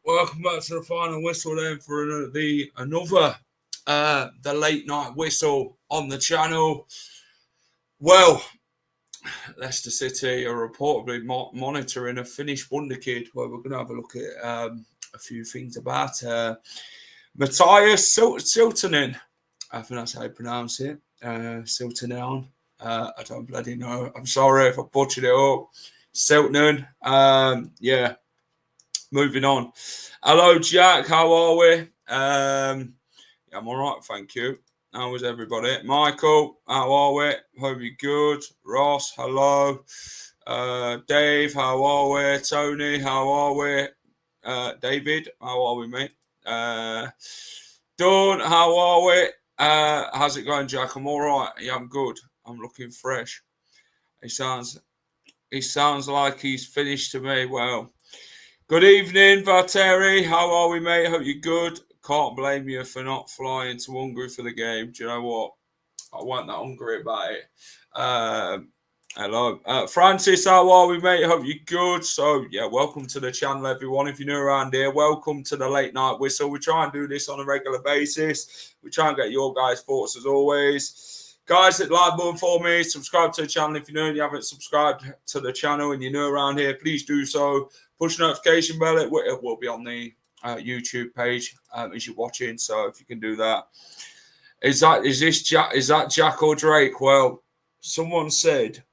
Welcome back to the final whistle then for another the late night whistle on the channel. Well, Leicester City are reportedly monitoring a Finnish Wonderkid where we're going to have a look at a few things about Matias Siltanen. I think that's how you pronounce it. Siltanen. I don't bloody know. I'm sorry if I butchered it up. Siltanen. Yeah. Moving on. Hello, Jack. How are we? Yeah, I'm all right, thank you. How is everybody? Michael, how are we? Hope you're good. Ross, hello. Dave, how are we? Tony, how are we? David, how are we, mate? Dawn, how are we? How's it going, Jack? I'm all right. Yeah, I'm good. I'm looking fresh. He sounds like he's finished to me. Well. Good evening, Valtteri. How are we, mate? Hope you're good. Can't blame you for not flying to Hungary for the game. Do you know what? I wasn't that hungry about it. Hello. Francis, how are we, mate? Hope you're good. So, yeah, welcome to the channel, everyone. If you're new around here, welcome to the late night whistle. We try and do this on a regular basis. We try and get your guys' thoughts as always. Guys, hit the like button for me. Subscribe to the channel if you're new and you haven't subscribed to the channel and you're new around here. Please do so. Push notification bell. It will be on the YouTube page as you're watching. So if you can do that, is that Jack or Drake? Well, someone said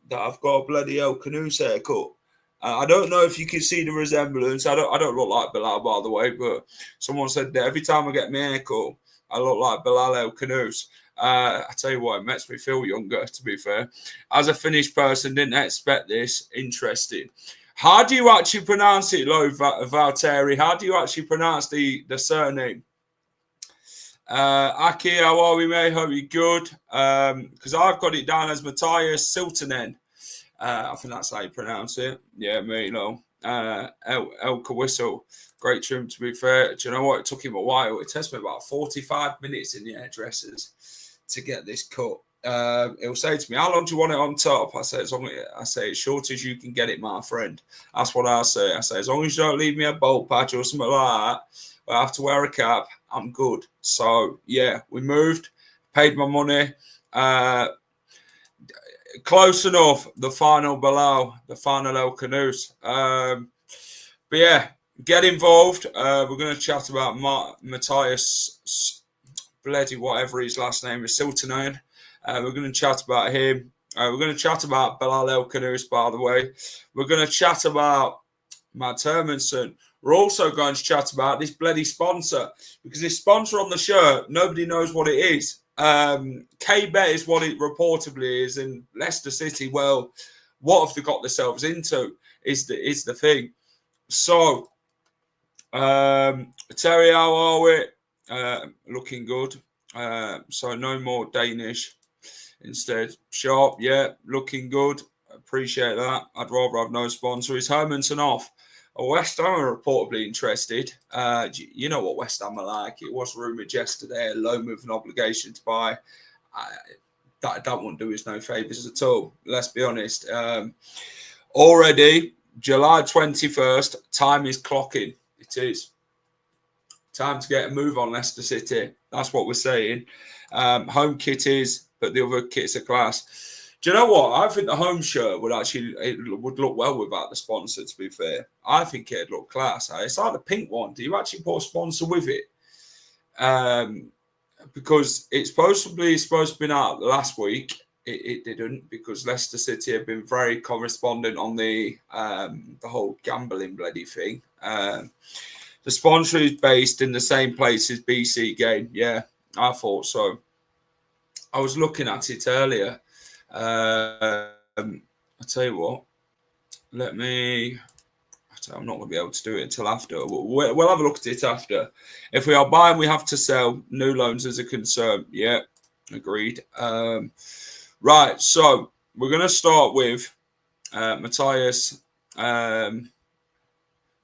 that I've got a bloody El Khannouss haircut. I don't know if you can see the resemblance. I don't look like Bilal, by the way, but someone said that every time I get my haircut, I look like Bilal El Khannouss. I tell you what, it makes me feel younger. To be fair, as a Finnish person, didn't expect this. Interesting. How do you actually pronounce it, Valtteri? How do you actually pronounce the surname? Aki, how are we, mate? Hope you're good. Because I've got it down as Matias Siltanen. I think that's how you pronounce it. Yeah, mate, you know. El Khannouss. Great trim, to be fair. Do you know what? It took him a while. It took me about 45 minutes in the hairdressers to get this cut. He'll say to me, how long do you want it on top? I say, as short as you can get it, my friend. That's what I say. I say, as long as you don't leave me a bolt patch or something like that, I have to wear a cap, I'm good. So, yeah, we moved, paid my money. Close enough, the final below, the final El Khannouss. But, yeah, get involved. We're going to chat about Matias, bloody whatever his last name is, Siltanen. We're going to chat about him. We're going to chat about Bilal El Khannouss, by the way. We're going to chat about Matt Hermansen. We're also going to chat about this bloody sponsor, because this sponsor on the shirt, nobody knows what it is. K-Bet is what it reportedly is, and Leicester City, well, what have they got themselves into is the thing. So, Terry, how are we? Looking good. So no more Danish. Instead, Sharp, yeah, looking good. Appreciate that. I'd rather have no sponsor. Is Hermansen off? West Ham are reportedly interested. You know what West Ham are like. It was rumoured yesterday, a loan with an obligation to buy. That won't do us no favours at all. Let's be honest. Already, July 21st, time is clocking. It is. Time to get a move on Leicester City. That's what we're saying. Home kit is, but the other kits are class. Do you know what? I think the home shirt would look well without the sponsor, to be fair. I think it'd look class. It's like the pink one. Do you actually put a sponsor with it? Because it's supposed to be out last week. It didn't, because Leicester City have been very correspondent on the whole gambling bloody thing. The sponsor is based in the same place as BC Game. Yeah, I thought so. I was looking at it earlier. I'll tell you what. I'm not going to be able to do it until after. We'll have a look at it after. If we are buying, we have to sell. New loans as a concern. Yeah, agreed. Right, so we're going to start with Matias. We're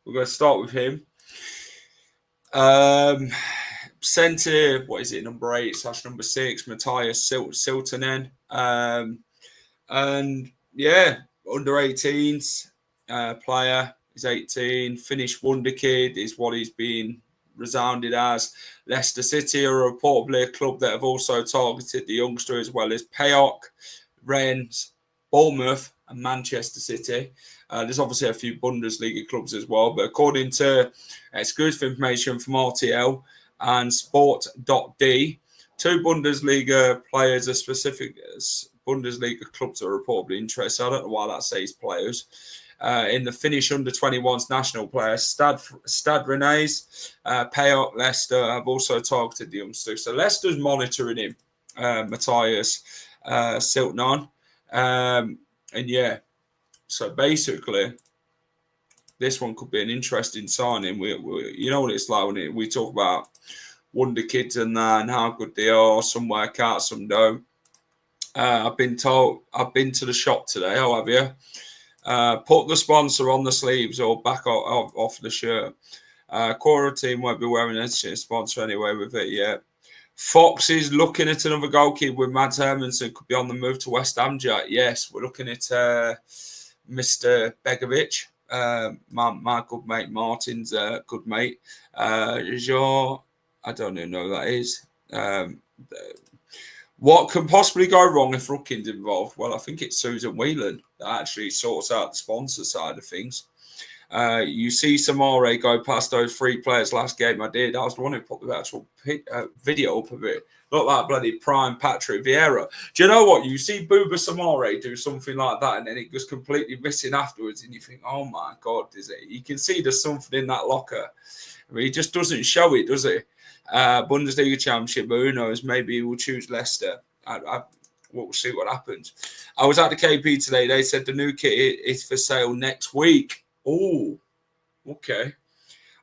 going to start with him. Centre, what is it, number 8/number 6, Matias Siltanen. And yeah, under 18s player. He's 18. Finnish Wonderkid is what he's been resounded as. Leicester City are reportedly a club that have also targeted the youngster, as well as PAOK, Rennes, Bournemouth, and Manchester City. There's obviously a few Bundesliga clubs as well, but according to exclusive information from RTL and Sport.d, 2 Bundesliga players are specific Bundesliga clubs are reportedly interested. I don't know why that says players. In the Finnish under-21s national player, Stade Rennais, PAOK, Leicester have also targeted the youngster. So Leicester's monitoring him, Matias Siltanen. And yeah, so basically, this one could be an interesting signing. We you know what it's like when we talk about Wonderkids and that, and how good they are. Some work out, some don't. I've been to the shop today. How have you? Put the sponsor on the sleeves or back off the shirt. Cora team won't be wearing a sponsor anyway with it yet. Fox is looking at another goalkeeper with Mads Hermansen. Could be on the move to West Ham. Yes, we're looking at Mr. Begovic, my good mate Martin's good mate. Jean, I don't even know who that is. What can possibly go wrong if Ruckin's involved? Well, I think it's Susan Whelan that actually sorts out the sponsor side of things. You see Samare go past those 3 players last game. I was the one who put the actual video up of it. Looked like bloody prime Patrick Vieira. Do you know what? You see Bouba Samare do something like that and then it goes completely missing afterwards and you think, oh my God, is it? You can see there's something in that locker. I mean, he just doesn't show it, does he? Bundesliga Championship, but who knows? Maybe he will choose Leicester. We'll see what happens. I was at the KP today. They said the new kit is for sale next week. Oh, okay.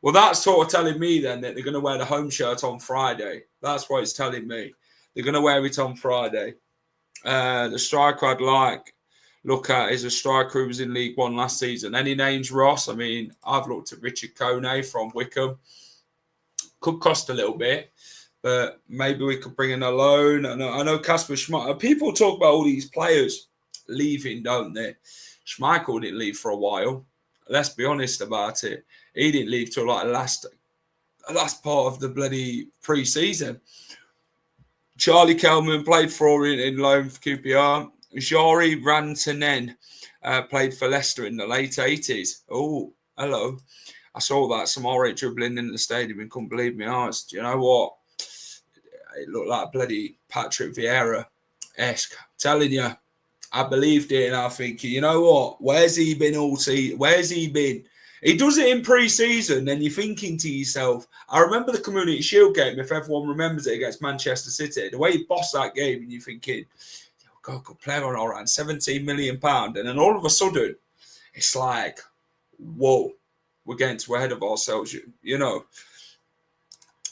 Well, that's sort of telling me then that they're going to wear the home shirt on Friday. That's what it's telling me. They're going to wear it on Friday. The striker I'd look at is a striker who was in League One last season. Any names, Ross? I mean, I've looked at Richard Kone from Wickham. Could cost a little bit, but maybe we could bring in a loan. I know Kasper Schmeichel. People talk about all these players leaving, don't they? Schmeichel didn't leave for a while. Let's be honest about it. He didn't leave till like last part of the bloody pre-season. Charlie Kelman played for in loan for QPR. Jari Rantanen played for Leicester in the late 80s. Oh, hello. I saw that Samari dribbling in the stadium and couldn't believe my eyes. Do you know what? It looked like bloody Patrick Vieira-esque. Telling you, I believed it and I think, you know what? Where's he been all season? Where's he been? He does it in pre-season, then you're thinking to yourself, I remember the Community Shield game, if everyone remembers it, against Manchester City. The way he bossed that game and you're thinking, oh God, good player on all right, £17 million. And then all of a sudden, it's like, whoa. We're getting too ahead of ourselves, you know.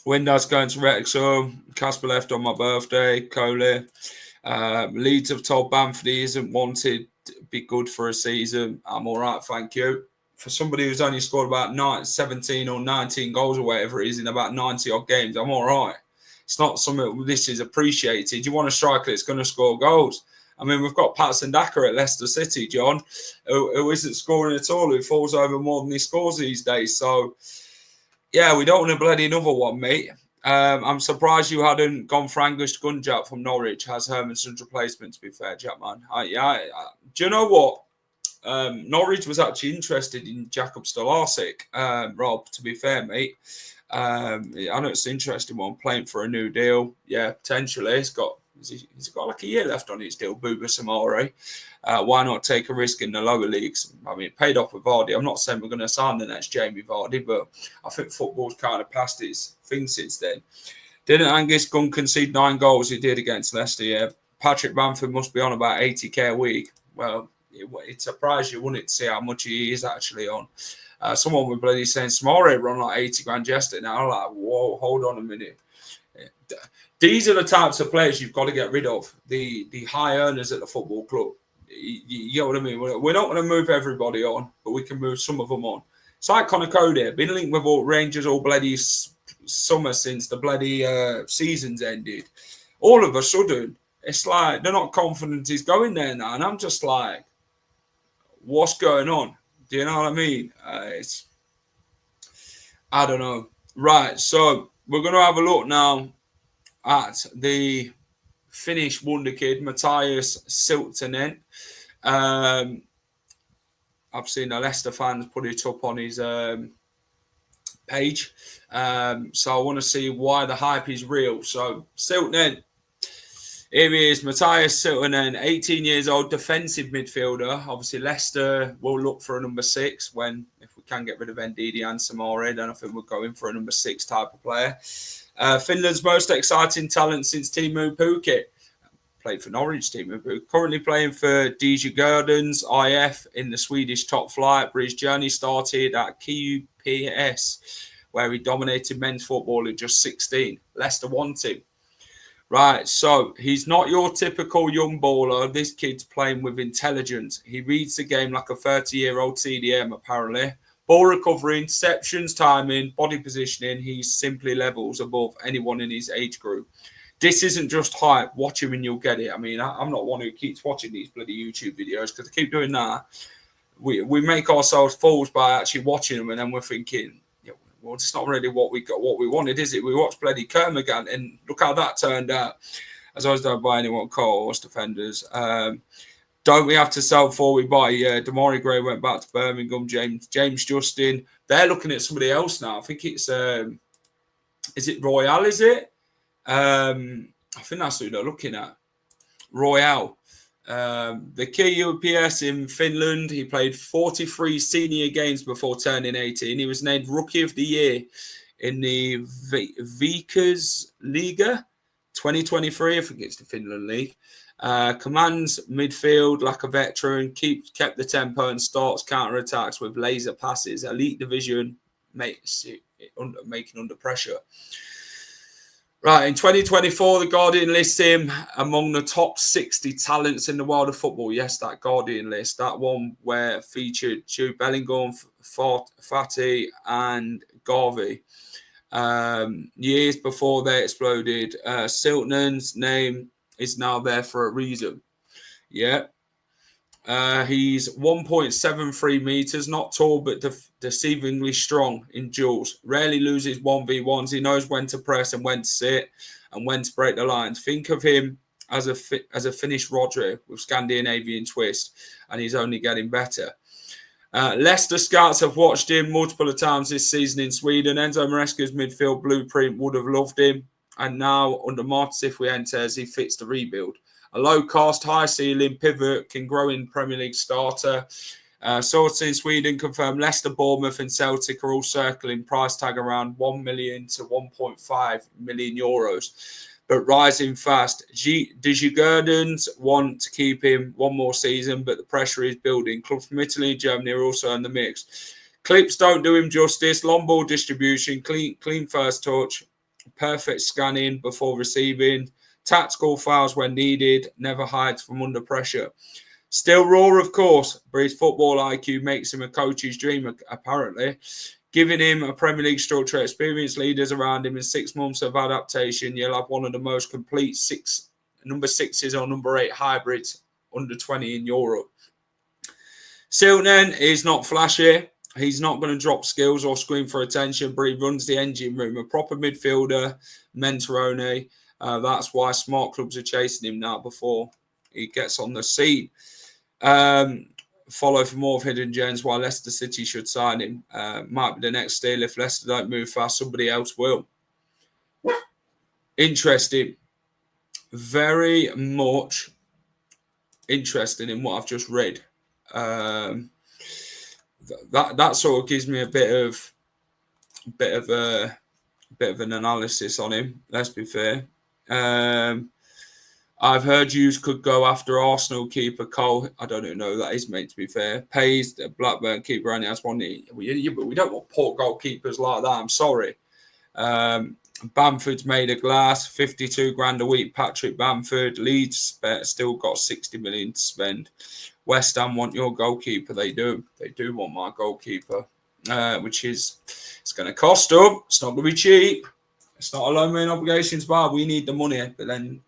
Windass going to Wrexham. Casper left on my birthday. Coley. Leeds have told Bamford he isn't wanted to be good for a season. I'm all right, thank you. For somebody who's only scored about 17 or 19 goals or whatever it is in about 90-odd games, I'm all right. It's not something this is appreciated. You want a striker that's going to score goals. I mean, we've got Patson Daka at Leicester City, John, who isn't scoring at all, who falls over more than he scores these days. So, yeah, we don't want a bloody another one, mate. I'm surprised you hadn't gone for Angus Gunjat from Norwich as Hermansen's replacement, to be fair, Jackman. Do you know what? Norwich was actually interested in Jakub Stolarczyk, Rob, to be fair, mate. I know it's an interesting one, playing for a new deal. Yeah, potentially. He's got like a year left on his deal, Bouba Samare. Why not take a risk in the lower leagues? I mean, it paid off with Vardy. I'm not saying we're going to sign the next Jamie Vardy, but I think football's kind of past its thing since then. Didn't Angus Gunn concede 9 goals he did against Leicester? Yeah. Patrick Bamford must be on about 80k a week. Well, It'd surprise you, wouldn't it, to see how much he is actually on. Someone was bloody saying Samari run like 80 grand yesterday. Now I'm like, whoa, hold on a minute. These are the types of players you've got to get rid of. The high earners at the football club. You know what I mean? We're not going to move everybody on, but we can move some of them on. It's like Connor Cody, been linked with all Rangers all bloody summer since the bloody season's ended. All of a sudden, it's like they're not confident he's going there now. And I'm just like, what's going on? Do you know what I mean? I don't know. Right, so we're going to have a look now at the Finnish Wonderkid, Matias Siltanen. I've seen the Leicester fans put it up on his page. So I want to see why the hype is real. So Siltanen, here he is, Matias Siltanen, 18 years old, defensive midfielder. Obviously, Leicester will look for a number 6 if we can get rid of Ndidi and Samari, then I think we're going for a number 6 type of player. Finland's most exciting talent since Teemu Pukki. Played for Norwich, Teemu Pukki. Currently playing for Djurgårdens IF in the Swedish top flight. But his journey started at KUPS, where he dominated men's football at just 16. Leicester want him. Right, so he's not your typical young baller. This kid's playing with intelligence. He reads the game like a 30-year-old CDM, apparently. Ball recovery, interceptions, timing, body positioning. He's simply levels above anyone in his age group. This isn't just hype. Watch him and you'll get it. I mean, I'm not one who keeps watching these bloody YouTube videos because I keep doing that. We make ourselves fools by actually watching them, and then we're thinking, well, it's not really what we wanted, is it? We watched bloody Kermagan, and look how that turned out. As I was don't buy anyone call us defenders. Don't we have to sell before we buy? Yeah, Damari Gray went back to Birmingham. James Justin. They're looking at somebody else now. I think it's is it Royale? Is it? I think that's who they're looking at. Royale. The KUPS in Finland. He played 43 senior games before turning 18. He was named Rookie of the Year in the Vikas Liga 2023. I think it's the Finland League. Commands midfield like a veteran. Kept the tempo and starts counter-attacks with laser passes. Elite division making under pressure. Right, in 2024, The Guardian lists him among the top 60 talents in the world of football. Yes, that Guardian list. That one where featured Jude Bellingham, Fati and Garvey. Years before they exploded. Siltanen's name is now there for a reason. Yeah. He's 1.73 meters, not tall, but deceivingly strong in duels. Rarely loses 1v1s. He knows when to press and when to sit and when to break the lines. Think of him as a Finnish Rodri with Scandinavian twist, and he's only getting better. Leicester scouts have watched him multiple times this season in Sweden. Enzo Maresca's midfield blueprint would have loved him, and now under Martin Cifuentes, he fits the rebuild. A low-cost, high-ceiling pivot can grow in Premier League starter. Sources in Sweden confirm Leicester, Bournemouth and Celtic are all circling price tag around 1 million to 1.5 million euros, but rising fast. Djurgårdens want to keep him one more season, but the pressure is building. Clubs from Italy and Germany are also in the mix. Clips don't do him justice. Long ball distribution, clean first touch, perfect scanning before receiving. Tactical fouls when needed, never hides from under pressure. Still raw, of course, but his football IQ makes him a coach's dream, apparently. Giving him a Premier League structure, experienced leaders around him in 6 months of adaptation, you'll have one of the most complete number 6s or number 8 hybrids under 20 in Europe. Siltanen is not flashy. He's not going to drop skills or scream for attention, but he runs the engine room. A proper midfielder, Mentorone. That's why smart clubs are chasing him now before he gets on the scene. Follow for more of hidden gems why Leicester City should sign him. Might be the next steal. If Leicester don't move fast, somebody else will. Interesting. Very much interesting in what I've just read. That sort of gives me a bit of an analysis on him. Let's be fair. I've heard you could go after Arsenal keeper Cole. I don't even know who that is, mate, to be fair. Pays the Blackburn keeper only has one. But we don't want poor goalkeepers like that. I'm sorry. Bamford's made of glass, 52 grand a week. Patrick Bamford. Leeds still got 60 million to spend. West Ham want your goalkeeper. They do. They do want my goalkeeper, which is it's going to cost them. It's not going to be cheap. It's not a loan main obligations bar. We need the money, but then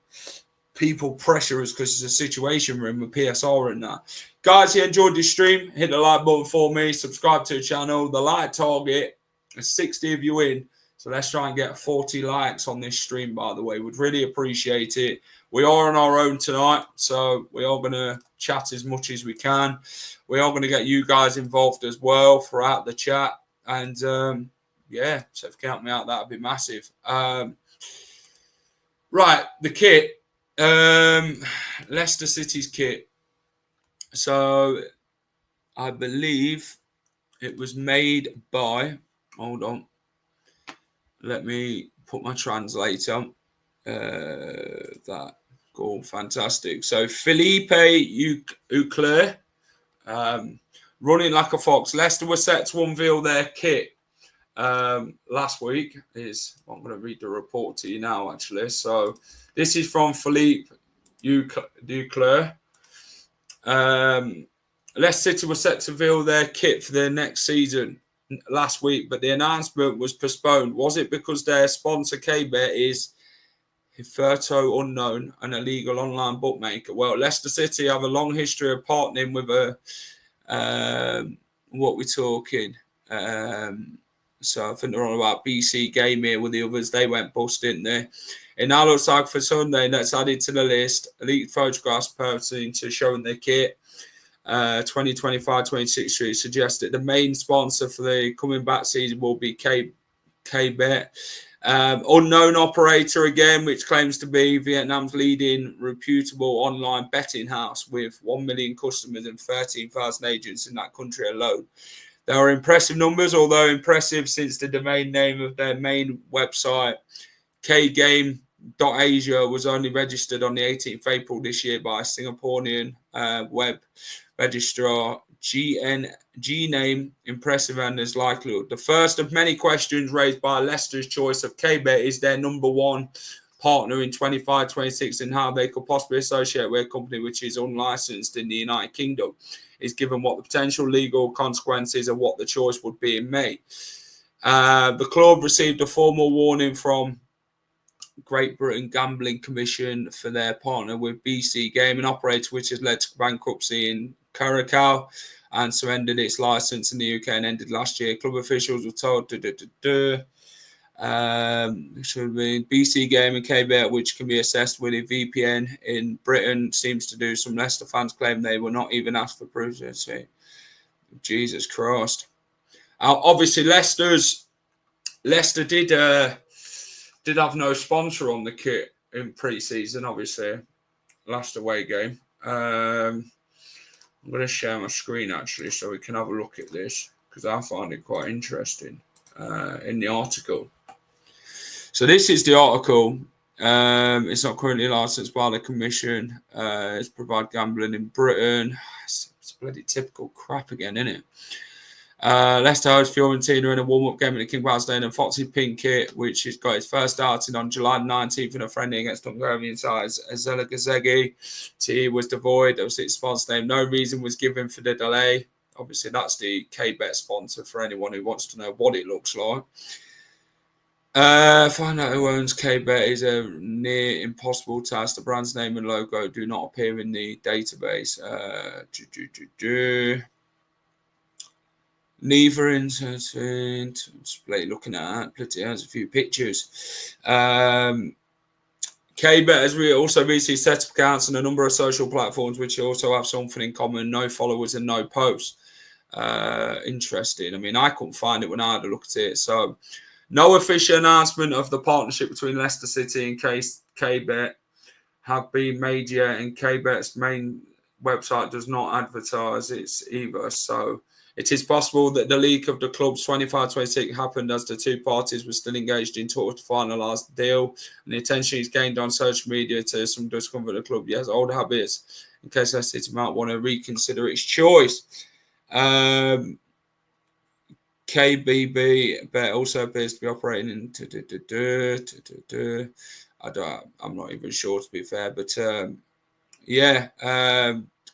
people pressure us because it's a situation room with PSR and that. Guys, you enjoyed this stream, hit the like button for me, subscribe to the channel. The like target is 60 of you in. So let's try and get 40 likes on this stream, by the way. Would really appreciate it. We are on our own tonight, so we are going to chat as much as we can. We are going to get you guys involved as well throughout the chat. And, yeah, so if you can help me out, that would be massive. Right, the kit. Leicester City's kit. So I believe it was made by, hold on, let me put my translator. That goal, fantastic. So Felipe Uclair, running like a fox. Leicester were set to unveil their kit last week. I'm going to read the report to you now, actually. So this is from Philippe Duclair. Leicester City were set to reveal their kit for their next season last week, but the announcement was postponed. Was it because their sponsor KBet is Hitherto unknown, an illegal online bookmaker? Well, Leicester City have a long history of partnering with what we're talking. So I think they're on about BC Game here with the others. They went bust, didn't they? It now looks like for Sunday, that's added to the list. Elite photographs pertaining to showing their kit. 2025-26 suggests that the main sponsor for the coming back season will be KBet. Unknown operator again, which claims to be Vietnam's leading reputable online betting house with 1 million customers and 13,000 agents in that country alone. There are impressive numbers, although impressive since the domain name of their main website, kgame.asia, was only registered on the 18th of April this year by Singaporean web registrar. G-name, impressive and as likelihood. The first of many questions raised by Leicester's choice of KBet is their number one partner in 25-26 and how they could possibly associate with a company which is unlicensed in the United Kingdom. Is given what the potential legal consequences of what the choice would be in May. The club received a formal warning from Great Britain Gambling Commission for their partner with BC Game, an operator which has led to bankruptcy in Curacao and surrendered its license in the UK and ended last year. Club officials were told should be BC Game and KBet, which can be assessed with a VPN in Britain, seems to do. Some Leicester fans claim they were not even asked for proof. Jesus Christ! Obviously, Leicester did have no sponsor on the kit in pre-season. Obviously, last away game. I'm going to share my screen actually so we can have a look at this because I find it quite interesting in the article. So this is the article. It's not currently licensed by the Commission. It's provide gambling in Britain. It's bloody typical crap again, isn't it? Leicester hosts Fiorentina in a warm-up game at the King Power Stadium. Foxy Pink kit, which has got its first outing on July 19th in a friendly against Hungarian sides. Azela Gazegi T was devoid of its sponsor name. No reason was given for the delay. Obviously, that's the KBet sponsor for anyone who wants to know what it looks like. Find out who owns KBet is a near impossible task. The brand's name and logo do not appear in the database. Neither in looking at that, it has a few pictures. KBet has also recently set up accounts on a number of social platforms, which also have something in common: no followers and no posts. Interesting. I mean, I couldn't find it when I had a look at it. So, no official announcement of the partnership between Leicester City and KBet have been made yet, and KBet's website does not advertise its either. So it is possible that the leak of the club's 25-26 happened as the two parties were still engaged in talks to finalise the deal. And the attention is gained on social media to some discomfort the club. Yes, old habits, in case Leicester City might want to reconsider its choice. KBB bet also appears to be operating in. I'm not even sure, to be fair, but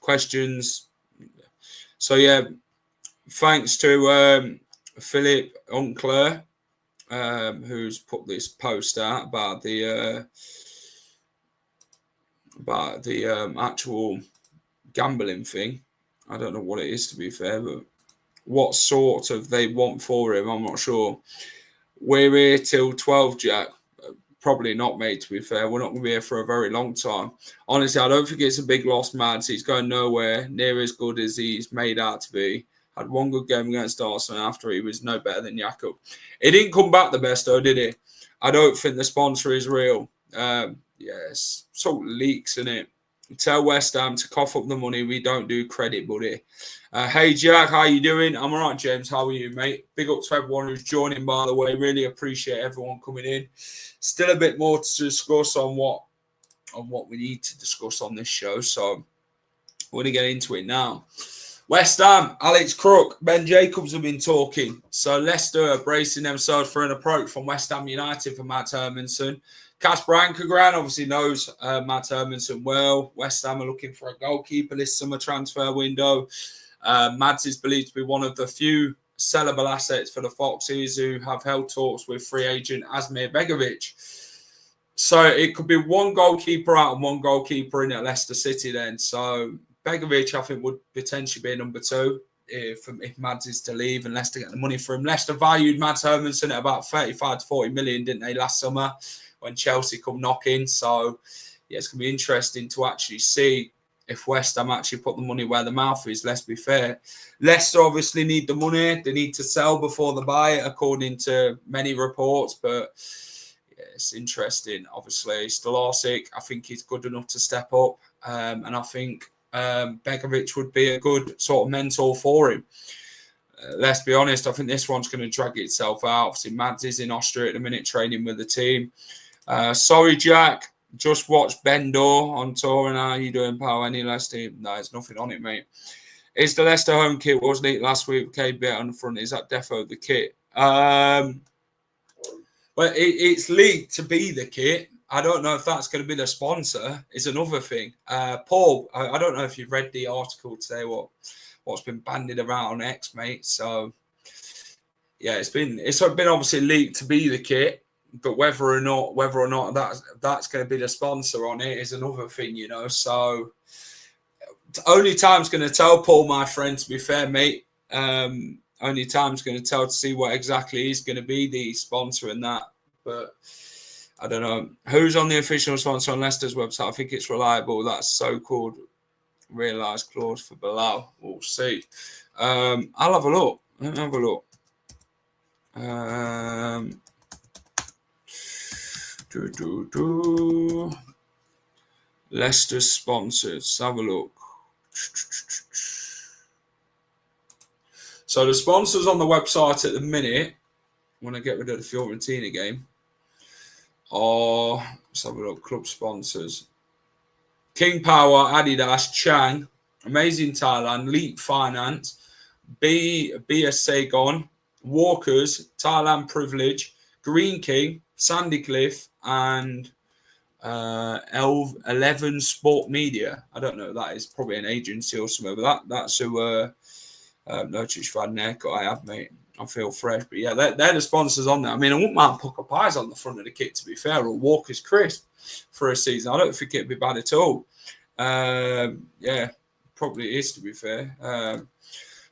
questions. So yeah, thanks to Philip Unclair, who's put this post out about the actual gambling thing. I don't know what it is, to be fair, but what sort of they want for him, I'm not sure. We're here till 12, Jack. Probably not, mate, to be fair. We're not going to be here for a very long time. Honestly, I don't think it's a big loss, Mads. He's going nowhere near as good as he's made out to be. Had one good game against Arsenal after he was no better than Jakob. He didn't come back the best, though, did he? I don't think the sponsor is real. Yes, sort of leaks, in it. Tell West Ham to cough up the money. We don't do credit, buddy. Hey, Jack, how you doing? I'm all right, James. How are you, mate? Big up to everyone who's joining, by the way. Really appreciate everyone coming in. Still a bit more to discuss on what we need to discuss on this show. So we're going to get into it now. West Ham, Alex Crook, Ben Jacobs have been talking. So Leicester are bracing themselves for an approach from West Ham United for Matt Hermansen. Kasper Ankergran obviously knows Matt Hermansen well. West Ham are looking for a goalkeeper this summer transfer window. Mads is believed to be one of the few sellable assets for the Foxes who have held talks with free agent Asmir Begovic. So it could be one goalkeeper out and one goalkeeper in at Leicester City then. So Begovic, I think, would potentially be a number two if Mads is to leave and Leicester get the money for him. Leicester valued Mads Hermansen at about 35 to 40 million, didn't they, last summer when Chelsea come knocking? So, yeah, it's going to be interesting to actually see if West Ham actually put the money where the mouth is, let's be fair. Leicester obviously need the money. They need to sell before they buy it, according to many reports. But yeah, it's interesting. Obviously, Stolarczyk, I think he's good enough to step up. And I think Begovic would be a good sort of mentor for him. Let's be honest, I think this one's going to drag itself out. Obviously, Mads is in Austria at the minute training with the team. Sorry, Jack. Just watched Bendor on tour, and how are you doing, pal? Any Leicester? No, there's nothing on it, mate. Is the Leicester home kit, wasn't it, last week with KB on the front? Is that defo the kit? Well, it's leaked to be the kit. I don't know if that's going to be the sponsor, is another thing. Paul, I don't know if you've read the article today, what's been bandied around on X, mate. So, yeah, it's been obviously leaked to be the kit. But whether or not that's going to be the sponsor on it is another thing, you know. So only time's going to tell, Paul, my friend, to be fair, mate. Only time's going to tell to see what exactly is going to be the sponsor in that. But I don't know. Who's on the official sponsor on Leicester's website? I think it's Reliable. That's so-called realised clause for Bilal. We'll see. I'll have a look. Let me have a look. Leicester sponsored. Let's have a look. So the sponsors on the website at the minute, when I get rid of the Fiorentina game, are, let's have a look, club sponsors. King Power, Adidas, Chang, Amazing Thailand, Leap Finance, BS Walkers, Thailand Privilege, Green King, Sandy Cliff, and 11 Sport Media. I don't know what that is. Probably an agency or something. But that's who Notice Van Haircut I have, mate. I feel fresh. But yeah, they're the sponsors on there. I mean, I wouldn't mind Pucker Pies on the front of the kit, to be fair, or Walker's Crisp for a season. I don't think it'd be bad at all. Yeah, probably is, to be fair.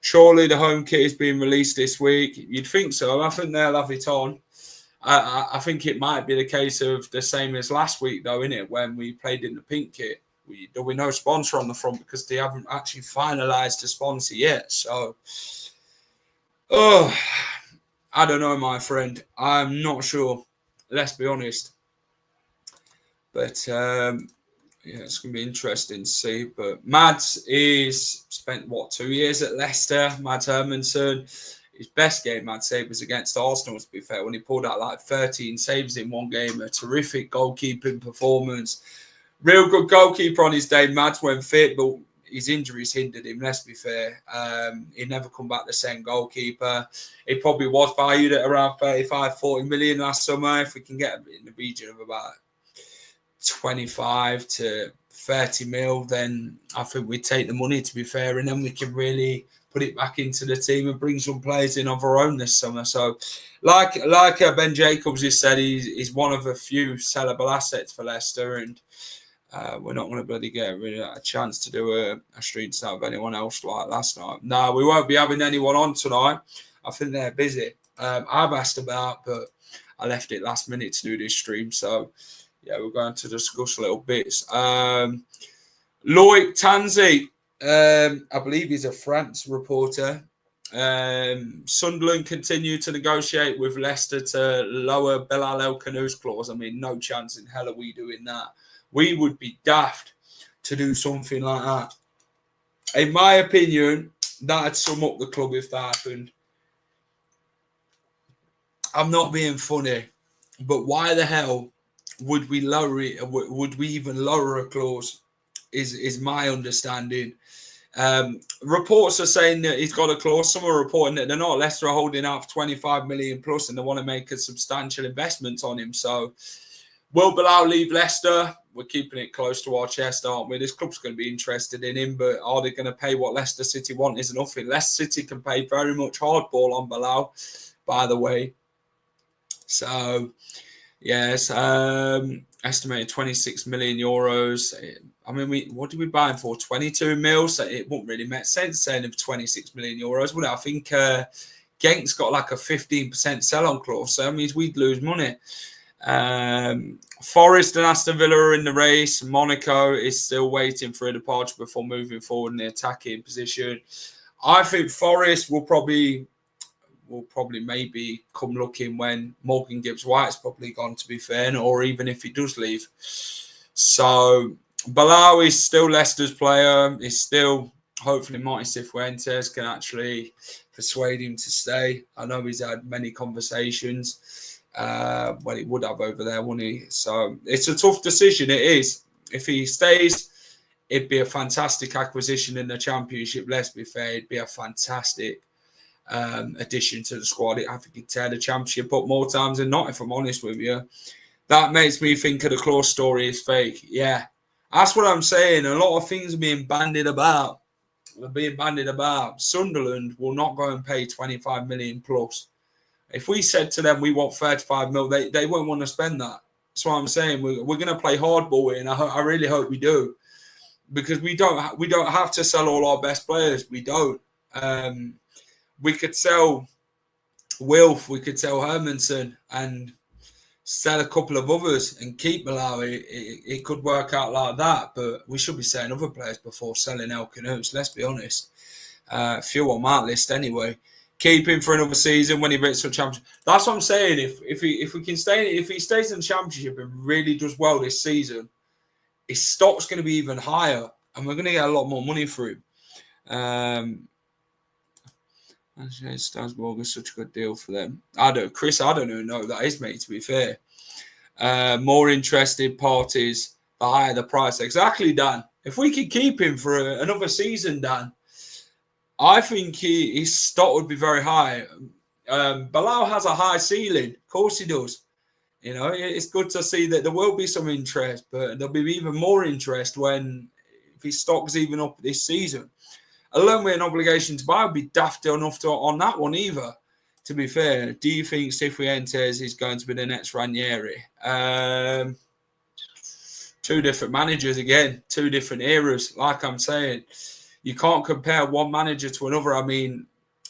Surely the home kit is being released this week. You'd think so. I think they'll have it on. I think it might be the case of the same as last week, though, innit? When we played in the pink kit. There was no sponsor on the front because they haven't actually finalised the sponsor yet. So, I don't know, my friend. I'm not sure. Let's be honest. But, Yeah, it's going to be interesting to see. But Mads is spent, 2 years at Leicester. Mads Hermansen. His best game, I'd say, was against Arsenal, to be fair, when he pulled out like 13 saves in one game. A terrific goalkeeping performance. Real good goalkeeper on his day. Mads went fit, but his injuries hindered him, let's be fair. He never come back the same goalkeeper. He probably was valued at around 35, 40 million last summer. If we can get in the region of about 25 to 30 mil, then I think we'd take the money, to be fair, and then we can really put it back into the team and bring some players in of our own this summer. So like Ben Jacobs has said, he's one of a few sellable assets for Leicester, and we're not going to bloody get really a chance to do a street sale of anyone else like last night. No, we won't be having anyone on tonight. I think they're busy. I've asked about, but I left it last minute to do this stream. So, yeah, we're going to discuss little bits. Loic Tanzi, I believe he's a France reporter. Sunderland continue to negotiate with Leicester to lower Bilal El Khannouss clause. I mean, no chance in hell are we doing that. We would be daft to do something like that. In my opinion, that'd sum up the club if that happened. I'm not being funny, but why the hell would we lower it? Would we even lower a clause? Is my understanding. Reports are saying that he's got a clause. Some are reporting that they're not. Leicester are holding out for 25 million plus, and they want to make a substantial investment on him. So, will Bilal leave Leicester? We're keeping it close to our chest, aren't we? This club's going to be interested in him, but are they going to pay what Leicester City want? Is nothing. Leicester City can pay very much hardball on Bilal, by the way. So, yes, estimated 26 million euros. I mean, what did we buy him for? 22 mil. So it wouldn't really make sense saying of 26 million euros, would it? I think Genk's got like a 15% sell-on clause, so that means we'd lose money. Forest and Aston Villa are in the race. Monaco is still waiting for a departure before moving forward in the attacking position. I think Forest will probably maybe come looking when Morgan Gibbs-White's probably gone, to be fair, or even if he does leave. So Bilal is still Leicester's player. He's still, hopefully Martin Cifuentes can actually persuade him to stay. I know he's had many conversations. Well, he would have over there, wouldn't he? So it's a tough decision. It is. If he stays, it'd be a fantastic acquisition in the Championship. Let's be fair, it'd be a fantastic addition to the squad. I think he'd tear the Championship up more times than not, if I'm honest with you. That makes me think of the Claus story is fake. Yeah, that's what I'm saying. A lot of things are being bandied about. Sunderland will not go and pay 25 million plus. If we said to them we want 35 mil, they won't want to spend that. That's what I'm saying. We're going to play hardball here, and I really hope we do, because we don't have to sell all our best players. We don't. We could sell Wilf, we could sell Hermansen, and sell a couple of others and keep Bilal. It could work out like that, but we should be selling other players before selling El Khannouss. Let's be honest. Few on my list anyway. Keep him for another season when he reaches the Championship. That's what I'm saying. If he stays in the Championship and really does well this season, his stock's going to be even higher, and we're going to get a lot more money for him. Strasbourg is such a good deal for them. I don't even know who that is, mate, to be fair. More interested parties, the higher the price. Exactly, Dan. If we could keep him for another season, Dan, I think his stock would be very high. Bilal has a high ceiling. Of course he does. You know, it's good to see that there will be some interest, but there'll be even more interest if his stock's even up this season. Alone with an obligation to buy would be daft enough on that one either, to be fair. Do you think Cifuentes is going to be the next Ranieri? Two different managers again, two different eras. Like I'm saying, you can't compare one manager to another. I mean,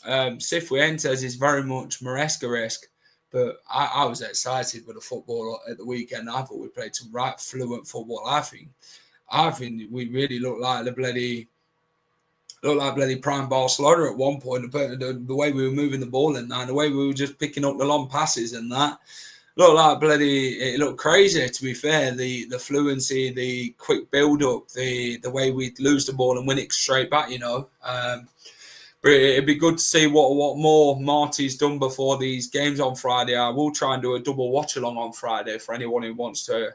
Cifuentes is very much Maresca-esque, but I was excited with the football at the weekend. I thought we played some right fluent football. I think we really looked like bloody prime Barcelona at one point. The way we were moving the ball and the way we were just picking up the long passes and that looked like it looked crazy, to be fair. The fluency, the quick build-up, the way we'd lose the ball and win it straight back, But it'd be good to see what more Marty's done before these games on Friday. I will try and do a double watch-along on Friday for anyone who wants to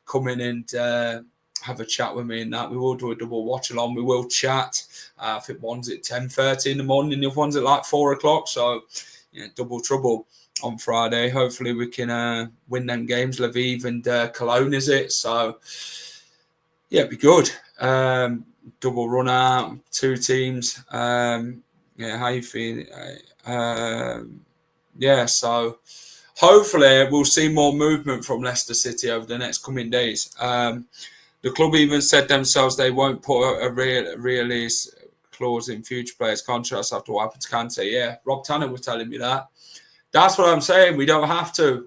come in and have a chat with me and that. We will do a double watch-along. We will chat. I think one's at 10:30 in the morning, the other one's at like 4 o'clock. So, double trouble on Friday. Hopefully we can win them games. Lviv and Cologne, is it? So, yeah, it'd be good. Double run out, 2 teams. How you feeling? So hopefully we'll see more movement from Leicester City over the next coming days. The club even said themselves they won't put a release clause in future players' contracts after what happened to Kante. Yeah, Rob Tanner was telling me that. That's what I'm saying. We don't have to.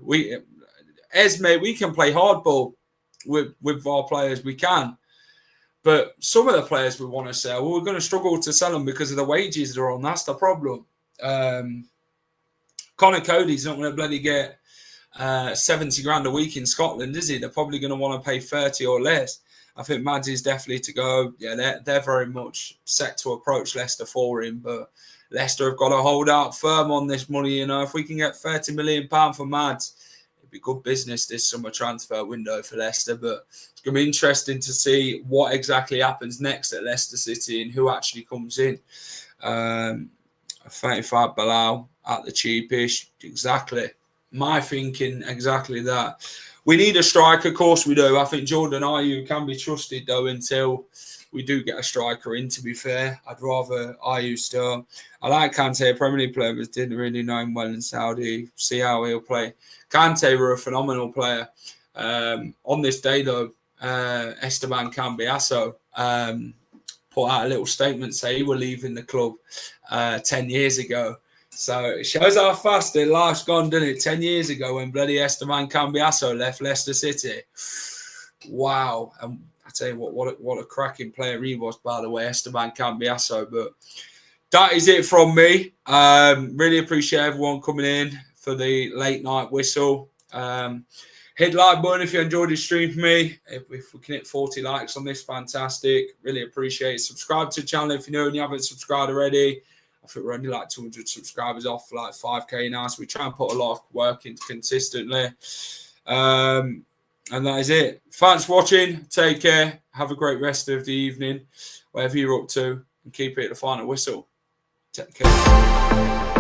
Esme, we can play hardball with our players. We can. But some of the players we want to sell, we're going to struggle to sell them because of the wages they're on. That's the problem. Connor Cody's not going to bloody get 70 grand a week in Scotland, is he? They're probably going to want to pay 30 or less. I think Mads is definitely to go. Yeah, they're very much set to approach Leicester for him, but Leicester have got to hold out firm on this money. If we can get £30 million for Mads, it'd be good business this summer transfer window for Leicester. But it's going to be interesting to see what exactly happens next at Leicester City and who actually comes in. 35 Bilal at the cheapish. Exactly. My thinking, exactly that. We need a striker, of course we do. I think Jordan Ayew can be trusted, though, until we do get a striker in, to be fair. I'd rather Ayew still. I like Kante, a Premier League player, but didn't really know him well in Saudi. See how he'll play. Kante were a phenomenal player. On this day, though, Esteban Cambiasso put out a little statement saying he were leaving the club 10 years ago. So it shows how fast life's gone, doesn't it? 10 years ago when bloody Esteban Cambiasso left Leicester City. Wow. And I tell you what a cracking player he was, by the way, Esteban Cambiasso. But that is it from me. Really appreciate everyone coming in for the late night whistle. Hit like button if you enjoyed the stream for me. If we can hit 40 likes on this, fantastic. Really appreciate it. Subscribe to the channel if you're new and you haven't subscribed already. I think we're only like 200 subscribers off for like 5k now. So we try and put a lot of work into consistently. And that is it. Thanks for watching. Take care. Have a great rest of the evening, wherever you're up to. And keep it at the final whistle. Take care.